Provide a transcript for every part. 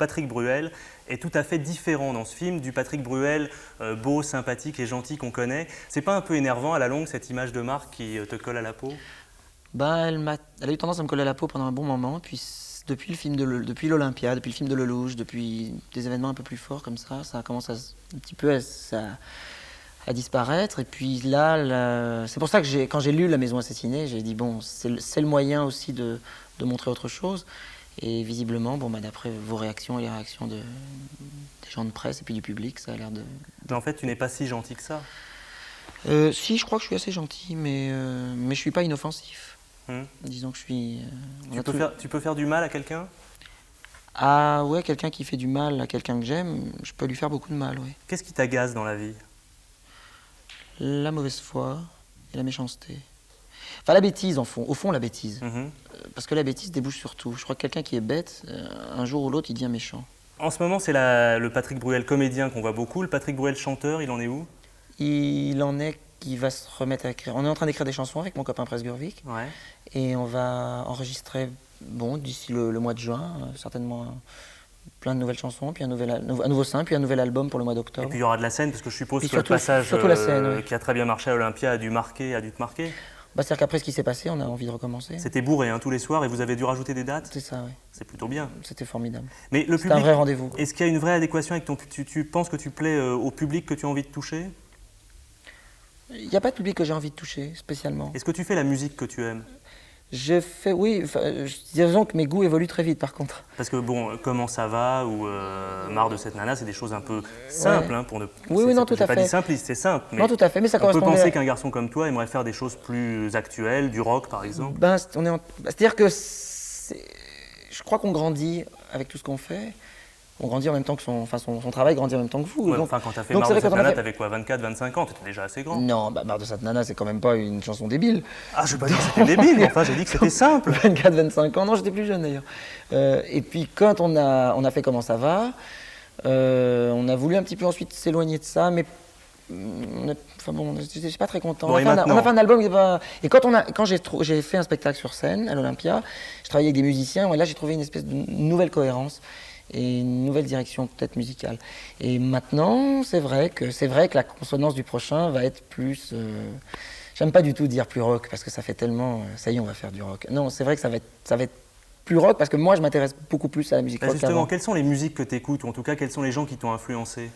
Patrick Bruel est tout à fait différent dans ce film du Patrick Bruel beau, sympathique et gentil qu'on connaît. C'est pas un peu énervant à la longue cette image de marque qui te colle à la peau? Bah, elle a eu tendance à me coller à la peau pendant un bon moment, puis depuis depuis l'Olympia, depuis le film de Lelouch, depuis des événements un peu plus forts comme ça commence un petit peu à disparaître. Et puis là, c'est pour ça que quand j'ai lu La Maison assassinée, j'ai dit bon, c'est le moyen aussi de montrer autre chose. Et visiblement, bon, d'après vos réactions et les réactions des gens de presse et puis du public, ça a l'air de... Mais en fait, tu n'es pas si gentil que ça. Si, je crois que je suis assez gentil, mais je suis pas inoffensif. Disons que je suis... Tu peux faire du mal à quelqu'un? Ah ouais, quelqu'un qui fait du mal à quelqu'un que j'aime, je peux lui faire beaucoup de mal, oui. Qu'est-ce qui t'agace dans la vie? La mauvaise foi et la méchanceté. Enfin, la bêtise, au fond, la bêtise. Parce que la bêtise débouche sur tout. Je crois que quelqu'un qui est bête, un jour ou l'autre, il devient méchant. En ce moment, c'est le Patrick Bruel comédien qu'on voit beaucoup. Le Patrick Bruel chanteur, il en est où? Il en est qui va se remettre à écrire. On est en train d'écrire des chansons avec mon copain Presgurvic. Ouais. Et on va enregistrer, bon, d'ici le mois de juin, certainement plein de nouvelles chansons, puis un nouveau single, puis un nouvel album pour le mois d'octobre. Et puis il y aura de la scène, parce que je suppose puis que le passage surtout la scène, oui. qui a très bien marché à Olympia a dû te marquer. C'est-à-dire qu'après ce qui s'est passé, on a envie de recommencer. C'était bourré tous les soirs et vous avez dû rajouter des dates? C'est ça, oui. C'est plutôt bien. C'était formidable. Mais le C'était un vrai rendez-vous. Est-ce qu'il y a une vraie adéquation avec tu penses que tu plais au public que tu as envie de toucher? Il n'y a pas de public que j'ai envie de toucher, spécialement. Est-ce que tu fais la musique que tu aimes? Oui, disons que mes goûts évoluent très vite par contre. Parce que bon, Comment ça va ou Marre de cette nana, c'est des choses un peu simples, ouais. pour ne... Oui, non, tout à fait. J'ai pas dit simpliste, c'est simple. Mais non, tout à fait, mais ça correspond. On peut penser qu'un garçon comme toi aimerait faire des choses plus actuelles, du rock par exemple. C'est-à-dire que je crois qu'on grandit avec tout ce qu'on fait. On grandit en même temps que son travail grandit en même temps que vous. Ouais, donc, quand tu as fait Marre de cette nana, t'avais quoi, 24, 25 ans, t'étais déjà assez grand. Non, Marre de cette nana, c'est quand même pas une chanson débile. Ah, je n'ai pas dit que c'était débile, mais enfin, j'ai dit que c'était simple. 24, 25 ans, non, j'étais plus jeune d'ailleurs. Et puis quand on a fait Comment ça va, on a voulu un petit peu ensuite s'éloigner de ça, mais je suis pas très content. Bon, on a fait un album, et quand j'ai fait un spectacle sur scène à l'Olympia, je travaillais avec des musiciens, et là j'ai trouvé une espèce de nouvelle cohérence et une nouvelle direction peut-être musicale. Et maintenant, c'est vrai que la consonance du prochain va être plus... J'aime pas du tout dire plus rock, parce que ça fait tellement... ça y est, on va faire du rock. Non, c'est vrai que ça va être plus rock, parce que moi, je m'intéresse beaucoup plus à la musique rock Justement, qu'avant. quelles sont les musiques que tu écoutes, ou en tout cas, quels sont les gens qui t'ont influencé?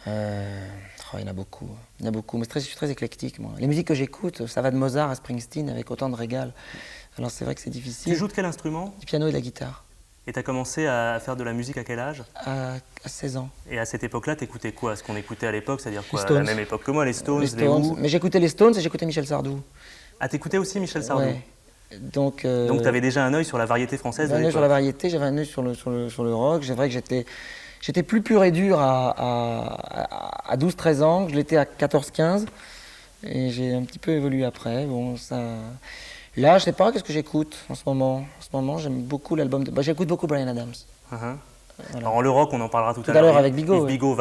Il y en a beaucoup. Il y en a beaucoup, mais je suis très éclectique, moi. Les musiques que j'écoute, ça va de Mozart à Springsteen avec autant de régal. Alors c'est vrai que c'est difficile. Tu joues de quel instrument? Du piano et de la guitare. Et tu as commencé à faire de la musique à quel âge? À 16 ans. Et à cette époque-là, t'écoutais quoi? Ce qu'on écoutait à l'époque, c'est-à-dire quoi? Les Stones. À la même époque que moi, les Stones, les Who. Mais j'écoutais les Stones et j'écoutais Michel Sardou. Ah, t'écoutais aussi Michel Sardou? Ouais. Donc tu avais déjà un œil sur la variété française? J'avais un œil sur la variété, j'avais un œil sur le rock. C'est vrai que j'étais plus pur et dur à 12-13 ans que je l'étais à 14-15. Et j'ai un petit peu évolué après. Bon, ça... Là, je sais pas, qu'est-ce que j'écoute en ce moment? En ce moment, j'aime beaucoup l'album de... j'écoute beaucoup Bryan Adams. Voilà. Alors, le rock, on en parlera tout à l'heure. Tout à l'heure avec Bigot. Yves Bigot,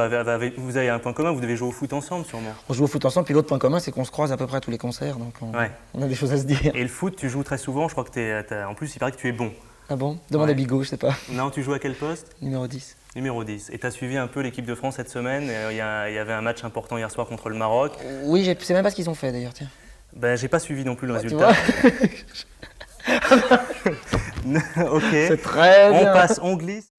vous avez un point commun, vous devez jouer au foot ensemble sûrement. On joue au foot ensemble, puis l'autre point commun, c'est qu'on se croise à peu près à tous les concerts, donc on a des choses à se dire. Et le foot, tu joues très souvent, je crois que en plus, il paraît que tu es bon. Ah bon? Demande à Bigot, je sais pas. Non, tu joues à quel poste? Numéro 10. Numéro 10. Et tu as suivi un peu l'équipe de France cette semaine? Il y avait un match important hier soir contre le Maroc. Oui, je sais même pas ce qu'ils ont fait d'ailleurs, tiens. J'ai pas suivi non plus le résultat. Tu vois. Ok. C'est très bien. On glisse.